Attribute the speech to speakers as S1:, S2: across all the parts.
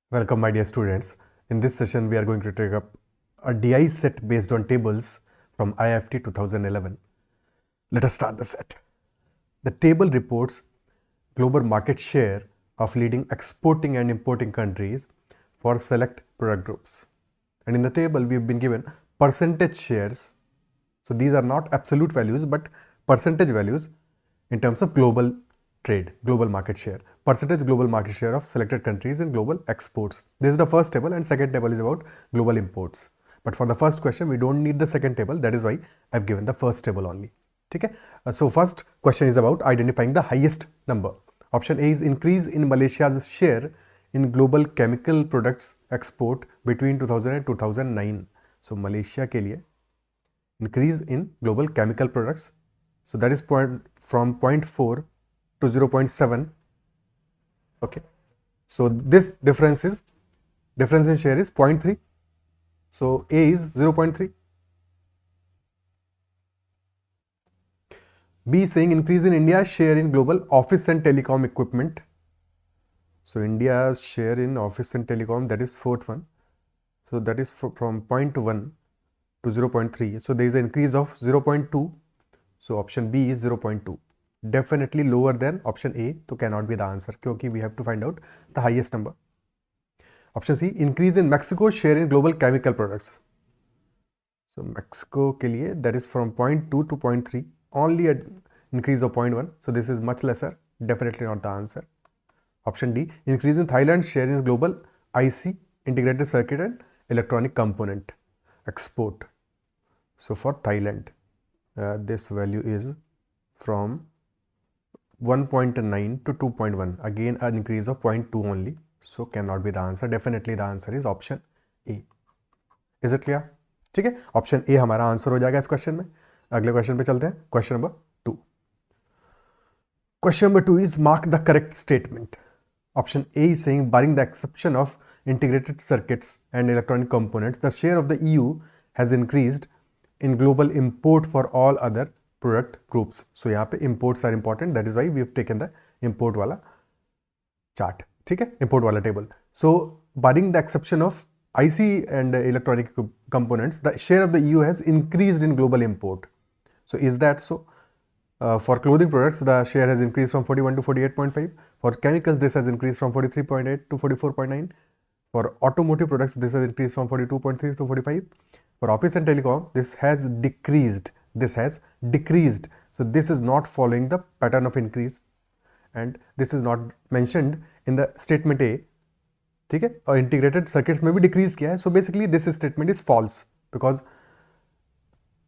S1: Welcome, my dear students. In this session, we are going to take up a DI set based on tables from IFT 2011. Let us start the set. The table reports global market share of leading exporting and importing countries for select product groups. And in the table, we have been given percentage shares. So these are not absolute values, but percentage values in terms of global trade, global market share, percentage global market share of selected countries in global exports. This is the first table, and second table is about global imports. But for the first question, we don't need the second table. That is why I've given the first table only. Okay. So first question is about identifying the highest number. Option A is increase in Malaysia's share in global chemical products export between 2000 and 2009. So Malaysia के लिए increase in global chemical products. So that is from 0.4 to 0.7. Okay. So this difference in share is 0.3. So A is 0.3. B is saying increase in India's share in global office and telecom equipment. So India's share in office and telecom, that is fourth one. So that is from 0.1 to 0.3. So there is an increase of 0.2. So option B is 0.2. Definitely lower than option A, so cannot be the answer क्योंकि we have to find out the highest number. Option C, increase in Mexico's share in global chemical products. So Mexico के लिए that is from 0.2 to 0.3, only an increase of 0.1. So this is much lesser. Definitely not the answer. Option D, increase in Thailand's share in global IC, integrated circuit and electronic component export. So for Thailand, this value is from 1.9 to 2.1. Again, an increase of 0.2 only. So cannot be the answer. Definitely the answer is option A. Is it clear? ठीक है, option A हमारा answer हो जाएगा इस question में. अगले question पे चलते हैं. Question number 2. Question number 2 is mark the correct statement. Option A is saying, barring the exception of integrated circuits and electronic components, the share of the EU has increased in global import for all other product groups. So यहाँ पे imports are important. That is why we have taken the import वाला chart. ठीक है, import वाला table. So barring the exception of IC and electronic components, the share of the EU has increased in global import. So is that so? For clothing products, the share has increased from 41 to 48.5. For chemicals, this has increased from 43.8 to 44.9. For automotive products, this has increased from 42.3 to 45. For office and telecom, this has decreased. So this is not following the pattern of increase, and this is not mentioned in the statement A. ठीक है, और integrated circuits में भी decrease किया है. So basically this statement is false because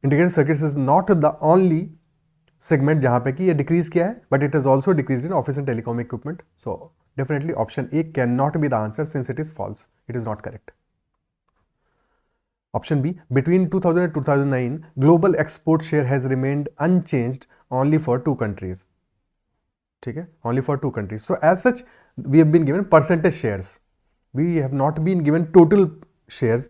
S1: integrated circuits is not the only segment जहाँ पे कि ये decrease किया है, but it has also decreased in office and telecom equipment. So definitely option A cannot be the answer since it is false. It is not correct. Option B, between 2000 and 2009, global export share has remained unchanged only for 2 countries. ठीक है, only for 2 countries. So as such, we have been given percentage shares. We have not been given total shares.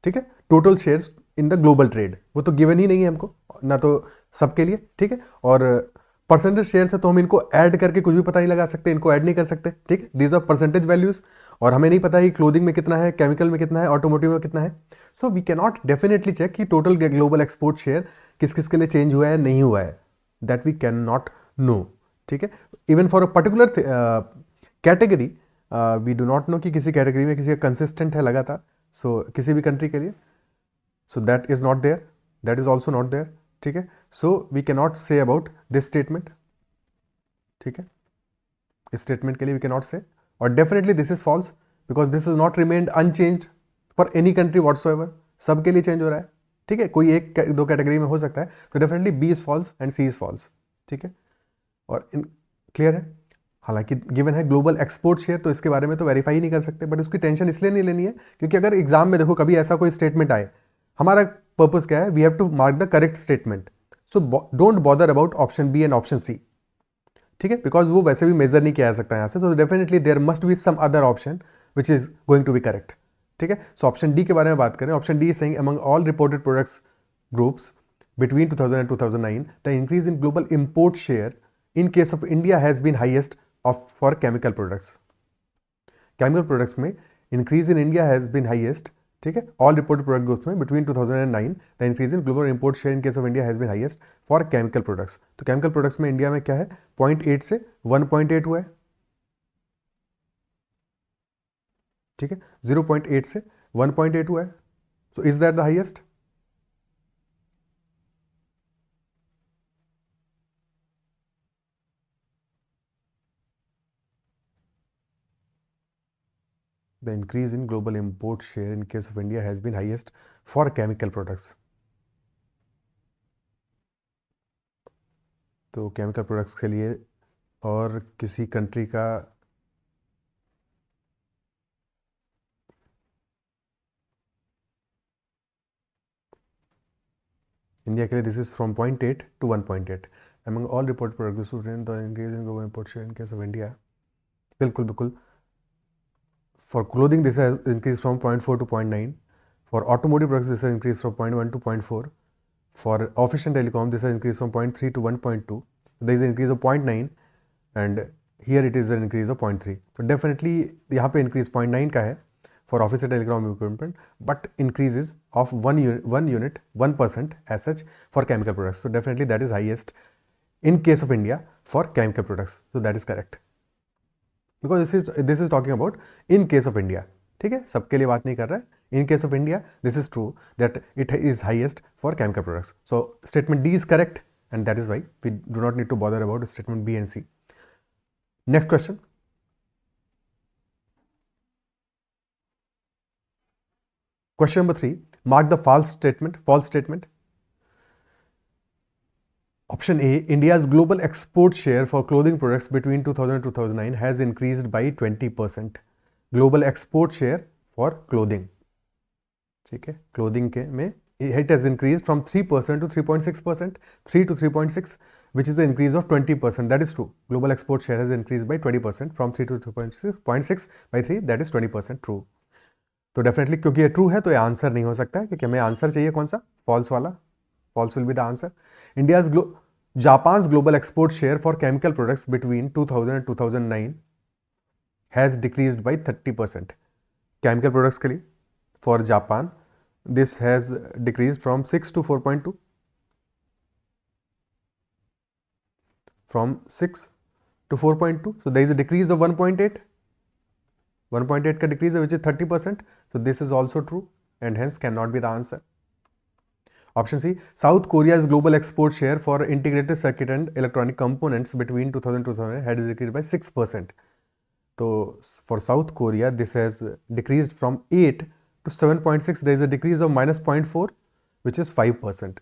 S1: ठीक है, total shares in the global trade. वो तो given ही नहीं है हमको, ना तो सबके लिए. ठीक है, और परसेंटेज शेयर है तो हम इनको ऐड करके कुछ भी पता नहीं लगा सकते, इनको ऐड नहीं कर सकते. ठीक है, दीज आर परसेंटेज वैल्यूज, और हमें नहीं पता है क्लोथिंग में कितना है, केमिकल में कितना है, ऑटोमोटिव में कितना है. So we can not definitely check कि टोटल ग्लोबल एक्सपोर्ट शेयर किस किस के लिए चेंज हुआ है, नहीं हुआ है. That we can not know. ठीक है, even for a particular category we do not know कि किसी कैटेगरी में किसी का कंसिस्टेंट है लगातार. सो किसी भी कंट्री के लिए, so that is not there, that is also not there. ठीक है, so we can not say about this statement. ठीक है, इस स्टेटमेंट के लिए वी कैन नॉट से, और definitely this is false because this is not remained unchanged for any country whatsoever. सबके लिए चेंज हो रहा है. ठीक है, कोई एक दो कैटेगरी में हो सकता है. तो definitely B is false and C is false. ठीक है, और क्लियर है. हालांकि गिवन है ग्लोबल एक्सपोर्ट शेयर, तो इसके बारे में तो वेरीफाई नहीं कर सकते, बट उसकी टेंशन इसलिए नहीं लेनी है क्योंकि अगर एग्जाम में देखो कभी ऐसा कोई स्टेटमेंट आए, हमारा पर्पस क्या है, we have to mark the correct statement. So don't bother about option B and option C. ठीक है, बिकॉज वो वैसे भी मेजर नहीं किया जा सकता यहाँ से. So definitely there must be some other option which is going to be correct. ठीक है, सो ऑप्शन डी के बारे में बात करें. Option D is saying among all reported products groups between 2000 and 2009, the increase in global import share in case of India has been highest of for chemical products. Chemical products में increase in India has been highest, ठीक है, all reported product groups में between 2009 the increase in global import share in case of India has been highest for chemical products. तो chemical products में India में क्या है, 0.8 से 1.8 हुआ है, ठीक है, 0.8 से 1.8 हुआ है। So is that the highest? The increase in global import share in case of India has been highest for chemical products. तो केमिकल प्रोडक्ट्स के लिए और किसी कंट्री का इंडिया के लिए this is from 0.8 to 1.8 among all reported products the increase in global import share in case of India। बिल्कुल बिल्कुल। For clothing this has increased from 0.4 to 0.9, for automotive products this has increased from 0.1 to 0.4, for office and telecom this has increased from 0.3 to 1.2, there is an increase of 0.9 and here it is an increase of 0.3। so definitely यहाँ पे increase 0.9 का है for office and telecom equipment, but increases of 1% as such for chemical products, so definitely that is highest in case of India for chemical products, so that is correct because this is talking about in case of India, ठीक है, सबके लिए बात नहीं कर रहा है, in case of India this is true that it is highest for chemical products, so statement D is correct and that is why we do not need to bother about statement B and C। next question, question number 3, mark the false statement। Option A, India's global export share for clothing products between 2000 and 2009 has increased by 20%। global export share for clothing, ठीक है, clothing के में it has increased from 3% to 3.6%, 3 to 3.6, which is the increase of 20%, that is true। global export share has increased by 20% from 3 to 3.6 by 3, that is 20% true। तो definitely क्योंकि ये true है तो ये आंसर नहीं हो सकता है, क्योंकि हमें आंसर चाहिए कौन सा, फॉल्स वाला, false will be the answer. India's Japan's global export share for chemical products between 2000 and 2009 has decreased by 30%। Chemical products के लिए for Japan this has decreased from 6 to 4.2, from 6 to 4.2, so there is a decrease of 1.8 का decrease which is 30%, so this is also true and hence cannot be the answer। Option C, South Korea's global export share for integrated circuit and electronic components between 2000 and 2009 had decreased by 6%। So for South Korea this has decreased from 8 to 7.6, there is a decrease of -0.4 which is 5%,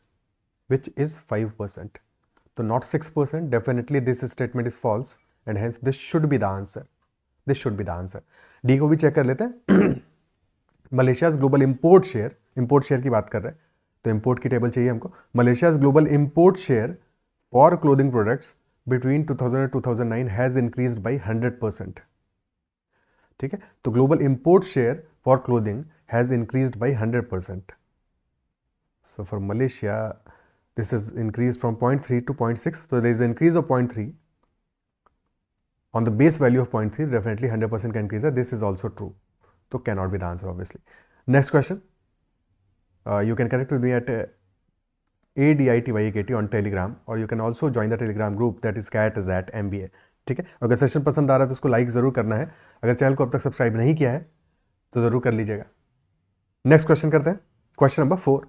S1: so not 6%, definitely this statement is false and hence this should be the answer, D को भी check कर लेते हैं। Malaysia's global import share की बात कर रहे हैं तो इंपोर्ट की टेबल चाहिए हमको। Malaysia's global import share for clothing products between 2000 and 2009 has increased by 100%, ठीक है, तो global import share for clothing has increased by 100%। So for Malaysia this is increase from 0.3 to 0.6, so there is an increase of 0.3 on the base value of 0.3, definitely 100% can increase that, this is also true, so cannot be the answer obviously। next question, you can connect with me at ADITYAKT on Telegram, or you can also join the Telegram group that is cat@MBA, ठीक है। अगर session पसंद आ रहा है तो उसको like ज़रूर करना है, अगर चैनल को अब तक सब्सक्राइब नहीं किया है तो ज़रूर कर लीजिएगा। नेक्स्ट क्वेश्चन करते हैं, question number 4।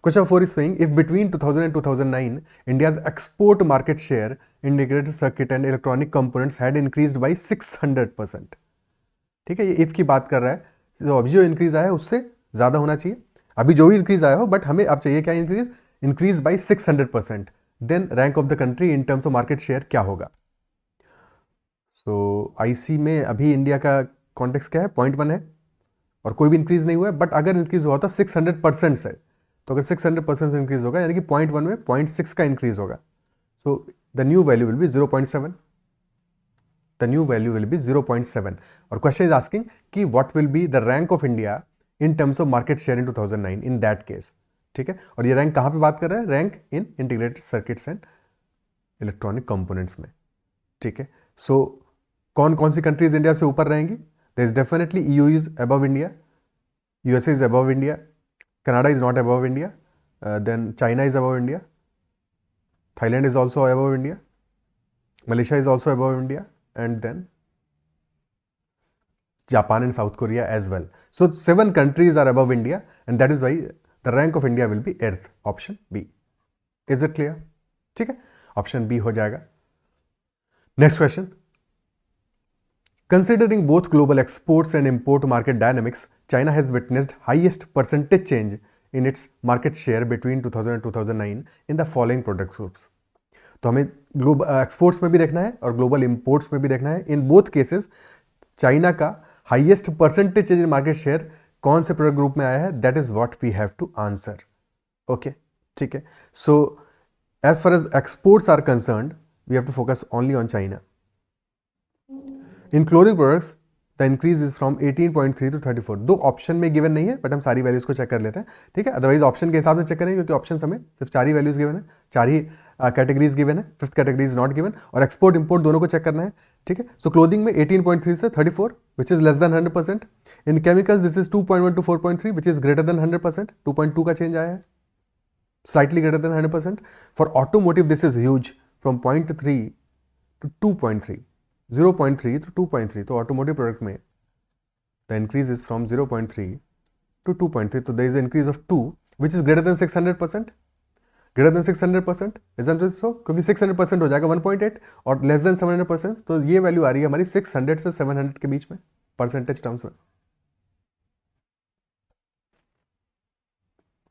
S1: Question 4 is saying if between 2000 and 2009 India's export market share in integrated circuit and electronic components had increased by 600%, ठीक है, ये if की बात कर रहा है, तो अभी जो इंक्रीज आया है उससे ज़्यादा होना चाहिए, अभी जो भी इंक्रीज आया हो, बट हमें अब चाहिए क्या, increase by 600%, then rank of the country in terms of market share क्या होगा। सो आईसी में अभी इंडिया का कॉन्टेक्स्ट क्या है, 0.1 है और कोई भी इंक्रीज नहीं हुआ है, बट अगर इंक्रीज हुआ तो 600% से, तो अगर 600% से इंक्रीज होगा यानी कि 0.1 में 0.6 का इंक्रीज होगा, so the new value will be 0.7, the new value will be 0.7। और क्वेश्चन इज आस्किंग कि what will be the rank of India in terms of market share in 2009 in that case, ठीक है। और ये rank कहाँ पे बात कर रहा है, rank in integrated circuits and electronic components में, ठीक है। सो कौन कौन सी कंट्रीज इंडिया से ऊपर रहेंगी, there is definitely EU is above India, USA is above India, Canada is not above India, then China is above India, Thailand is also above India, Malaysia is also above India, and then Japan and South Korea as well. So 7 countries are above India, and that is why the rank of India will be 8th, option B. Is it clear? ठीक है, option B हो जाएगा. Next question. Considering both global exports and import market dynamics, China has witnessed highest percentage change in its market share between 2000 and 2009 in the following product groups. तो हमें global exports में भी देखना है और global imports में भी देखना है. इन बोथ केसेस चाइना का highest percentage change in market share कौन से प्रोडक्ट ग्रुप में आया है, that is what we have to answer. Okay, ठीक है. So as far as exports are concerned, we have to focus only on China. In clothing products the increase is from 18.3 to 34. दो option में given नहीं है, but हम सारी values को check कर लेते हैं. ठीक है, अदरवाइज ऑप्शन के हिसाब से चेक करेंगे, क्योंकि ऑप्शन हमें सिर्फ 4 ही वैल्यूज गिवन है, 4 ही कैटेगरीज गिवन है, 5th category is not given. और एक्सपोर्ट इंपोर्ट दोनों को चेक करना है. ठीक है, सो क्लोथिंग में 18.3 से 34, which is less than 100%. In chemicals this is 2.1 to 4.3, which is greater than 100%. 2.2 का चेंज आया है, slightly greater than 100%. For automotive this is huge, from 0.3 to 2.3, 0.3 to 2.3. तो ऑटोमोटिव प्रोडक्ट में the increase is from 0.3 to 2.3. So there is an increase of 2, which is greater than 600%. Greater than 600%, isn't it so? क्योंकि 600% हो जाएगा 1.8 और less than 700%. तो ये value आ रही है हमारी 600 से 700 के बीच में परसेंटेज टर्म्स में.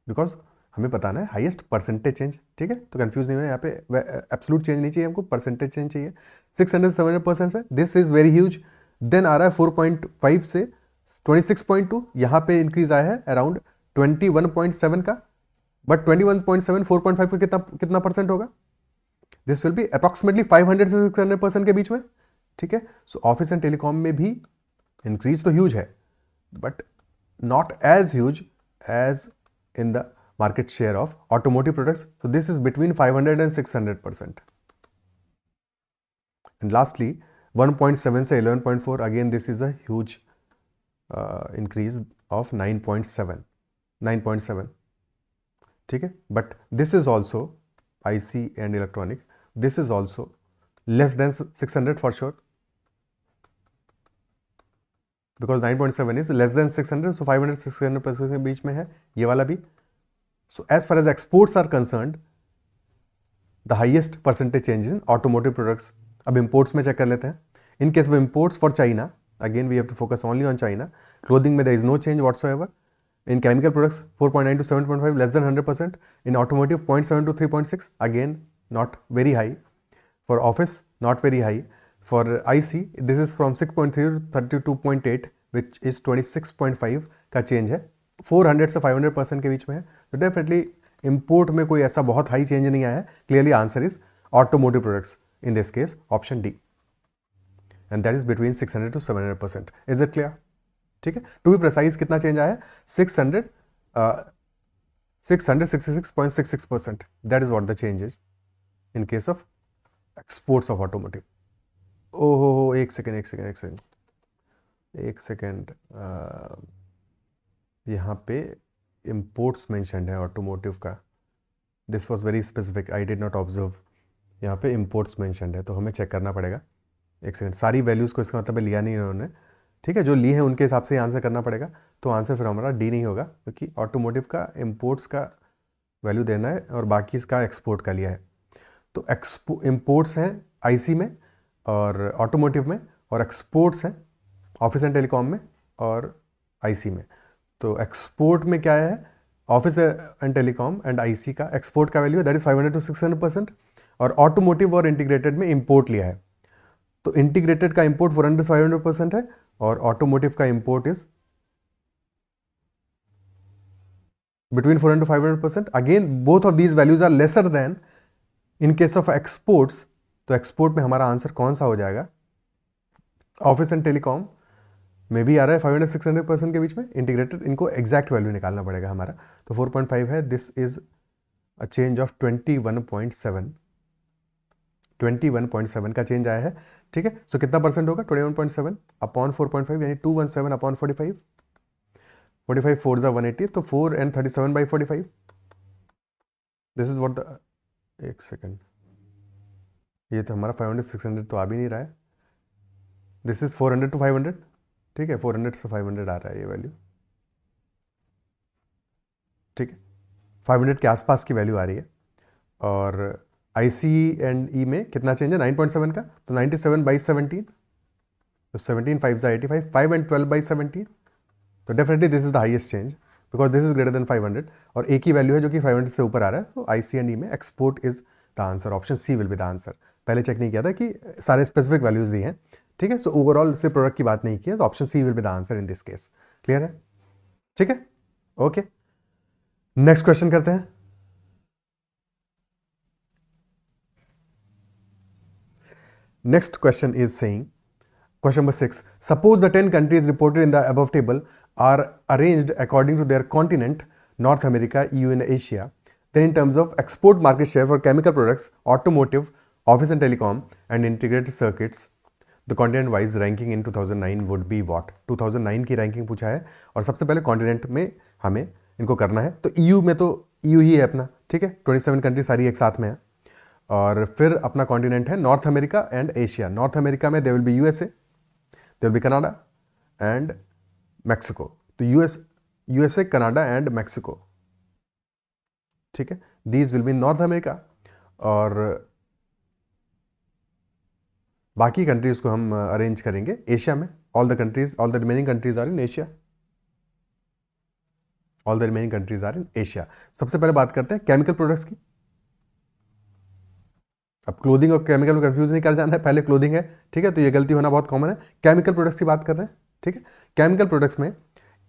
S1: बिकॉज हमें बताना है हाईएस्ट परसेंटेज चेंज. ठीक है, तो कंफ्यूज नहीं हो यहाँ पे, एब्सोल्यूट चेंज नहीं चाहिए हमको, परसेंटेज चेंज चाहिए. 600 से 700% है, this is very huge. Then आ रहा है 4.5 से 26.2, यहाँ पे इंक्रीज आया है अराउंड 21.7 का. बट 21.7 4.5 का कितना परसेंट होगा? दिस विल बी अप्रॉक्सीमेटली 500 से 600% के बीच में. ठीक है, सो ऑफिस एंड टेलीकॉम में भी इंक्रीज तो ह्यूज है, but not as huge as in the market share of automotive products. So this is between 500 and 600%. And lastly, 1.7 से 11.4, again this is a huge increase of 9.7. ठीक है, but this is also IC and electronic. This is also less than 600 for sure, because 9.7 is less than 600. So 500 600% के बीच में है ये वाला भी. So as far as exports are concerned, the highest percentage change in automotive products. अब imports में check कर लेते हैं. In case of imports for China, again we have to focus only on China. Clothing में there is no change whatsoever. In chemical products 4.9 to 7.5, less than 100%. In automotive 0.7 to 3.6, again not very high. For office not very high. For IC this is from 6.3 to 32.8, which is 26.5 का change है. 400 से 500% के बीच में है. तो definitely import में कोई ऐसा बहुत हाई चेंज नहीं आया है. Clearly answer is automotive products, in this case option D, and that is between 600 to 700%. Is it clear? ठीक है, टू बी प्रिसाइज कितना चेंज आया है? 666.66%. That is what the change is in case of exports of automotive. ओहो, एक second, यहाँ पे imports mentioned है ऑटोमोटिव का. This was very specific, I did not observe. यहाँ पे imports mentioned है, तो हमें चेक करना पड़ेगा. एक सेकंड, सारी वैल्यूज़ को इसका मतलब लिया नहीं इन्होंने. ठीक है, जो ली है उनके हिसाब से आंसर करना पड़ेगा. तो आंसर फिर हमारा डी नहीं होगा, क्योंकि ऑटोमोटिव का imports का वैल्यू देना है और बाकी इसका एक्सपोर्ट का लिया है. तो imports हैं IC में और ऑटोमोटिव में, और एक्सपोर्ट्स हैं ऑफिस एंड टेलीकॉम में और IC में. तो एक्सपोर्ट में क्या है? Office and telecom and IC का एक्सपोर्ट का वैल्यू है, दैट इज 500 to 600%. और ऑटोमोटिव और इंटीग्रेटेड में इंपोर्ट लिया है. तो इंटीग्रेटेड का इंपोर्ट 400 से 500% है और ऑटोमोटिव का import is between 400 to 500%. Again both of these values are lesser than in case of exports. तो एक्सपोर्ट में हमारा आंसर कौन सा हो जाएगा? ऑफिस एंड टेलीकॉम में भी आ रहा है 500-600% के बीच में. इंटीग्रेटेड, इनको एग्जैक्ट वैल्यू निकालना पड़ेगा हमारा. तो 4.5 है, this is a change of 21.7. 21.7 का चेंज आया है, ठीक है। सो कितना परसेंट होगा, 21.7 अपॉन 4.5 यानी 217 अपॉन 45, 45 4 ज़ा 180, तो 4 and 37 by 45, this is what the, एक सेकेंड, ये तो हमारा 500 600 तो आ भी नहीं रहा है, दिस इज 400 to 500, ठीक है, 400 से 500 आ रहा है ये वैल्यू, ठीक है, 500 के आसपास की वैल्यू आ रही है। और IC एंड ई में कितना चेंज है, 9.7 का, तो 97 by 17, तो 17 5 ज़ा 85, 5 and 12 by 17, तो definitely this is the highest change because this is greater than 500 और एक ही वैल्यू है जो कि 500 से ऊपर आ रहा है, तो IC एंड ई में export is the answer, option C will be the answer. पहले चेक नहीं किया था कि सारे स्पेसिफिक वैल्यूज दिए हैं, ठीक है, सो ओवरऑल से प्रोडक्ट की बात नहीं की है, तो option C will be the answer in this case. Clear है, ठीक है, ओके, नेक्स्ट क्वेश्चन करते हैं। Next question is saying, question number 6, suppose the 10 countries reported in the above table are arranged according to their continent, North America, EU and Asia, then in terms of export market share for chemical products, automotive, office and telecom and integrated circuits, the continent wise ranking in 2009 would be what? 2009 की ranking पूछा है और सबसे पहले continent में हमें इनको करना है, तो EU में तो EU ही है अपना, ठीक है, 27 कंट्री सारी एक साथ में है, और फिर अपना कॉन्टिनेंट है North America and Asia. North America में they will be USA, there will be Canada and Mexico, तो USA, Canada and Mexico, ठीक है, these will be North America, और बाकी कंट्रीज को हम अरेंज करेंगे एशिया में, all the remaining countries are in Asia, all the remaining countries are in Asia। सबसे पहले बात करते हैं केमिकल प्रोडक्ट्स की। अब क्लोथिंग और केमिकल में कंफ्यूज नहीं कर जाना है, पहले क्लोथिंग है, ठीक है, तो ये गलती होना बहुत कॉमन है। केमिकल प्रोडक्ट्स की बात कर रहे हैं, ठीक है, केमिकल प्रोडक्ट्स में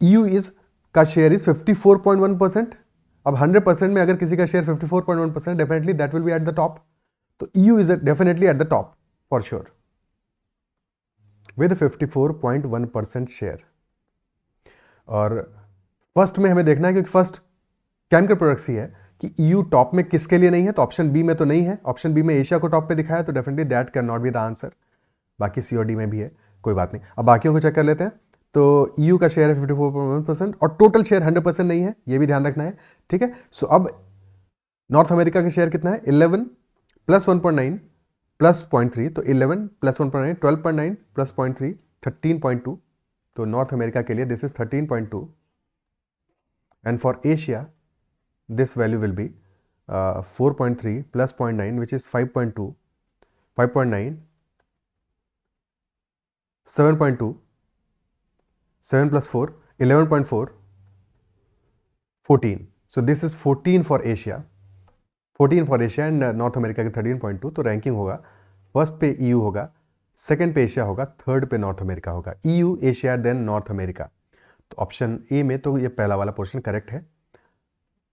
S1: EU का शेयर इज 54.1%। अब 100% में अगर किसी का share 54.1%, definitely that will B at the top, तो EU is definitely at the top for sure with 54.1% share. और फर्स्ट में हमें देखना है क्योंकि फर्स्ट केमिकल प्रोडक्ट्स ही है कि EU टॉप में किसके लिए नहीं है, तो ऑप्शन बी में तो नहीं है, ऑप्शन बी में एशिया को टॉप पे दिखाया, तो definitely that can not be the answer. बाकी सी और डी में भी है, कोई बात नहीं। अब बाकियों को चेक कर लेते हैं, तो EU का शेयर है 54.1% और टोटल शेयर 100% नहीं है, ये भी ध्यान रखना है, ठीक है। सो अब नॉर्थ अमेरिका का शेयर कितना है, 11 प्लस 1.9 प्लस 0.3, तो 11 प्लस 1.9 12.9 प्लस 0.3 13.2, तो नॉर्थ अमेरिका के लिए this is 13.2 and for Asia this value will be 4.3 plus 0.9 which is 5.2, 5.9, 7.2, 7 plus 4, 11.4, 14. So this is 14 for Asia, 14 for Asia and North America के 13.2, तो ranking होगा first पे EU होगा, second पे Asia होगा, थर्ड पे नॉर्थ अमेरिका होगा, EU, Asia then North America. तो ऑप्शन ए में तो ये पहला वाला पोर्शन करेक्ट है,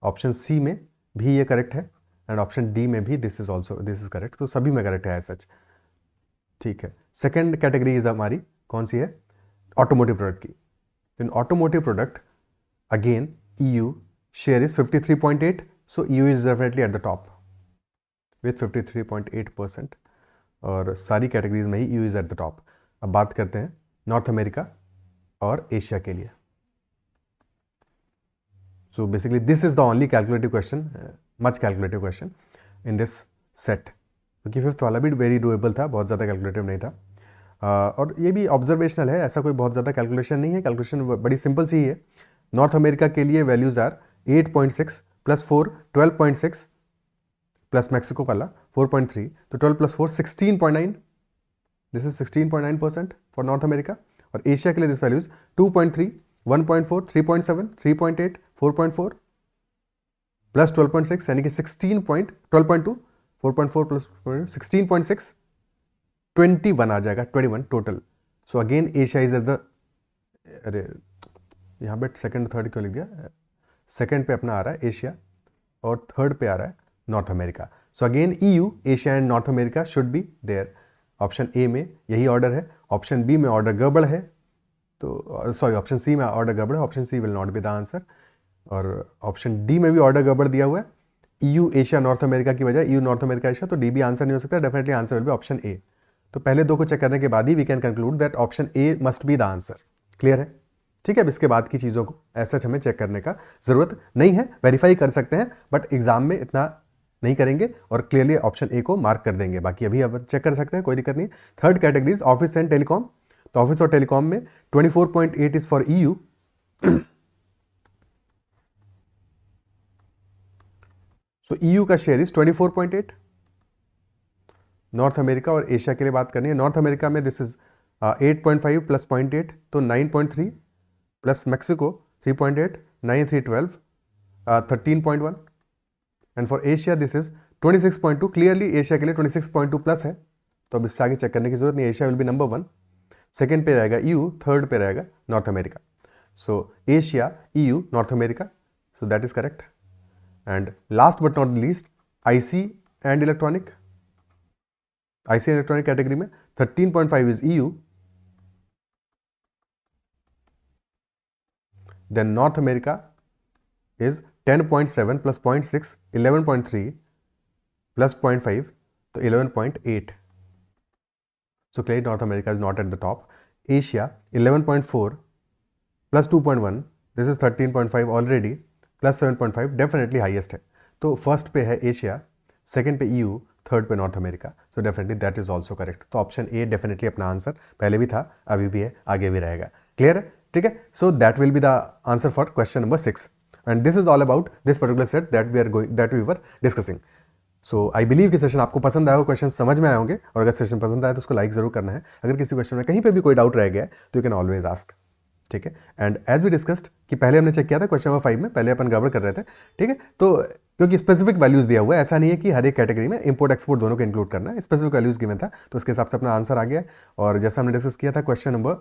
S1: ऑप्शन सी में भी ये करेक्ट है एंड ऑप्शन डी में भी दिस इज करेक्ट, तो सभी में करेक्ट है सच, ठीक है। सेकंड कैटेगरी इज हमारी कौन सी है, ऑटोमोटिव प्रोडक्ट की। In automotive product again EU share is 53.8, so EU is definitely at the top width 53.8%, और सारी कैटेगरीज में ही EU is at the top. अब बात करते हैं नॉर्थ अमेरिका और एशिया के लिए। So basically this is the only calculative question, much calculative question in this set, क्योंकि फिफ्थ वाला भी वेरी डूएबल था, बहुत ज़्यादा कैलकुलेटिव नहीं था, और ये भी ऑब्जर्वेशनल है, ऐसा कोई बहुत ज़्यादा कैलकुलेशन नहीं है, कैलकुलेशन बड़ी सिंपल सी है। नॉर्थ अमेरिका के लिए values are 8.6 plus 4 12.6 plus Mexico वाला 4.3, तो 12 प्लस 4 16.9, this is 16.9% for North America. और एशिया के लिए दिस वैल्यूज 2.3 1.4 3.7 3.8 4.4 प्लस 12.6 यानी कि 12.2 4.4 प्लस 16.6 21 आ जाएगा, 21 total. So again Asia is at the, अरे यहाँ पे सेकंड थर्ड क्यों लिख दिया, सेकंड पे अपना आ रहा है एशिया और थर्ड पे आ रहा है North America. So again EU, Asia and North America should be there. Option A में यही ऑर्डर है, ऑप्शन बी में ऑर्डर गड़बड़ है, तो सॉरी ऑप्शन सी में ऑर्डर गड़बड़ है, option C will not be the answer, और ऑप्शन डी में भी ऑर्डर गड़बड़ दिया हुआ है, EU एशिया नॉर्थ अमेरिका की बजाय EU नॉर्थ अमेरिका एशिया, तो डी बी आंसर नहीं हो सकता, definitely answer will be option A. तो पहले दो को चेक करने के बाद ही we can conclude that option A must be the answer. Clear है? ठीक है, अब इसके बाद की चीज़ों को ऐसा हमें चेक करने का ज़रूरत नहीं है, वेरीफाई कर सकते हैं बट एग्जाम में इतना नहीं करेंगे और क्लियरली ऑप्शन ए को मार्क कर देंगे, बाकी अभी अब चेक कर सकते हैं, कोई दिक्कत नहीं। Third categories office and telecom, तो ऑफिस और टेलीकॉम में 24.8 is for EU, so EU का शेयर इज 24.8। नॉर्थ अमेरिका और एशिया के लिए बात करनी है, नॉर्थ अमेरिका में दिस इज 8.5 प्लस 0.8 तो 9.3 plus Mexico 3.8 9 3 12 13.1 and for Asia this is 26.2। Clearly Asia के लिए 26.2 प्लस है, तो अब इससे आगे चेक करने की जरूरत नहीं, Asia will be number 1, second पे रहेगा EU, थर्ड पे रहेगा North America. So Asia EU North America, so that is correct. And last but not least IC and electronic, IC electronic category में 13.5 is EU, then North America is 10.7 plus 0.6 11.3 plus 0.5 तो 11.8। So clearly North America is not at the top. Asia 11.4 plus 2.1, this is 13.5 already, plus 7.5 definitely highest है। तो first पे है Asia, second पे EU, third पे North America, so definitely that is also correct. तो option ए definitely अपना answer, पहले भी था अभी भी है आगे भी रहेगा। क्लियर है? ठीक है, so that will be the answer for question number 6 and this is all about this particular set that we were discussing. So I believe कि सेशन आपको पसंद आया हो, क्वेश्चन समझ में आए होंगे, और अगर सेशन पसंद आया तो उसको लाइक जरूर करना है। अगर किसी क्वेश्चन में कहीं पे भी कोई डाउट रह गया है तो यू कैन ऑलवेज आस्क। ठीक है, एंड एज वी डिस्कस्ड कि पहले हमने चेक किया था क्वेश्चन नंबर 5 में, पहले अपन गड़बड़ कर रहे थे। ठीक है, तो क्योंकि स्पेसिफिक वैल्यूज दिया हुआ है, ऐसा नहीं है कि हर एक कैटेगरी में इंपोर्ट एक्सपोर्ट दोनों को इंक्लूड करना है, स्पेसिफिक वैल्यूज गिवन था तो उसके हिसाब से अपना आंसर आ गया। और जैसा हमने डिस्कस किया था क्वेश्चन नंबर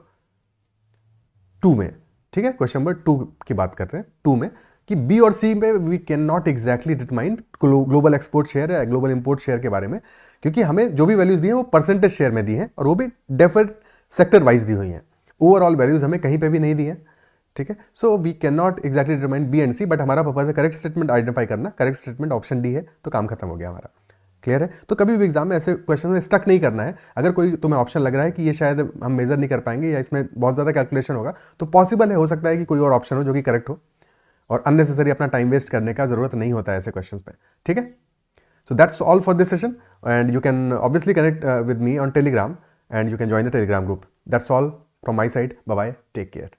S1: 2 में, ठीक है, क्वेश्चन नंबर 2 की बात करते हैं, 2 में कि बी और सी में we can not exactly determine global export share या ग्लोबल इंपोर्ट शेयर के बारे में, क्योंकि हमें जो भी वैल्यूज दी है वो परसेंटेज शेयर में दी है और वो भी डेफिनेट सेक्टर वाइज दी हुई हैं, ओवरऑल वैल्यूज हमें कहीं पे भी नहीं दी है। ठीक है, so we can not exactly determine B and C, but हमारा पर्पज है करेक्ट स्टेटमेंट आइडेंटिफाई करना, करेक्ट स्टेटमेंट ऑप्शन डी है, तो काम खत्म हो गया हमारा। क्लियर है? तो कभी भी एग्जाम में ऐसे क्वेश्चन में स्टक नहीं करना है। अगर कोई तुम्हें ऑप्शन लग रहा है कि ये शायद हम मेजर नहीं कर पाएंगे या इसमें बहुत ज़्यादा कैलकुलेशन होगा, तो पॉसिबल है, हो सकता है कि कोई और ऑप्शन हो जो कि करेक्ट हो, और अननेसेसरी अपना टाइम वेस्ट करने का जरूरत नहीं होता है ऐसे क्वेश्चंस पे। ठीक है, so that's all for this session and you can obviously connect with me on Telegram and you can join the Telegram group. That's all from my side, bye bye, take care.